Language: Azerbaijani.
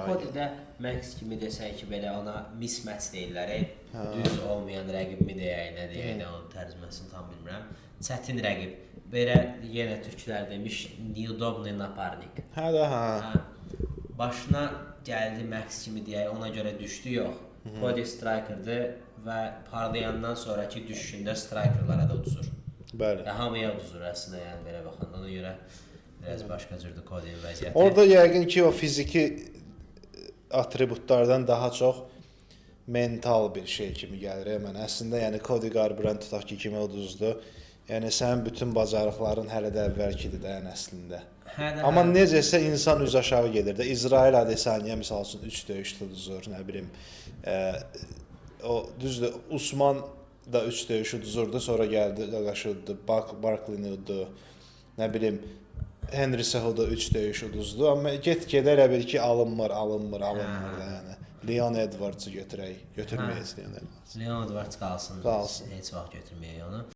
Cody gəlir. də Max kimi desək ki, belə ona mismatch deyirlər. Düz olmayan rəqibmi deyək, nə deyək, onun tərcüməsini tam bilmirəm. Çətin rəqib. Belə yenə türklər demiş, neudobный напарник. Hə də, hə. Başına gəldi Max kimi deyək, ona görə düşdü yox. Cody strikerdir və parlayandan sonraki düşüşündə strikerlara da uduzur. Bəli. Hamıya uduzur əslində, yəni belə baxanda. Ona görə biraz başqa cürdür Cody'nin vəziyyəti. Orada yəqin ki, o fiziki atributlardan daha çox mental bir şey kimi gəlir mənə. Əslində, yəni Cody Garbrandt tutaq ki, kimi uduzdu. Yəni sənin bütün bacarıqların hələ də əvvəlkidir də yəni əslində. Amma necəsə insan üz aşağı gedir də. İsrail Adesanya misal üçün 3 döyüşdə uduzur, nə bilim. O düzdür, Usman da 3 döyüş uduzurdu, sonra gəldi Qaqaşı uddu, Barkley-ni uddu. Nə bilim, Henry Cejudo 3 döyüş uduzdu, amma get-gedə elə bil ki, alınmır da yəni. Leon Edwards-ı götürməyəcək Leon Edwards. Leon Edwards qalsın. Qalsın. Heç vaxt götürməyək onu.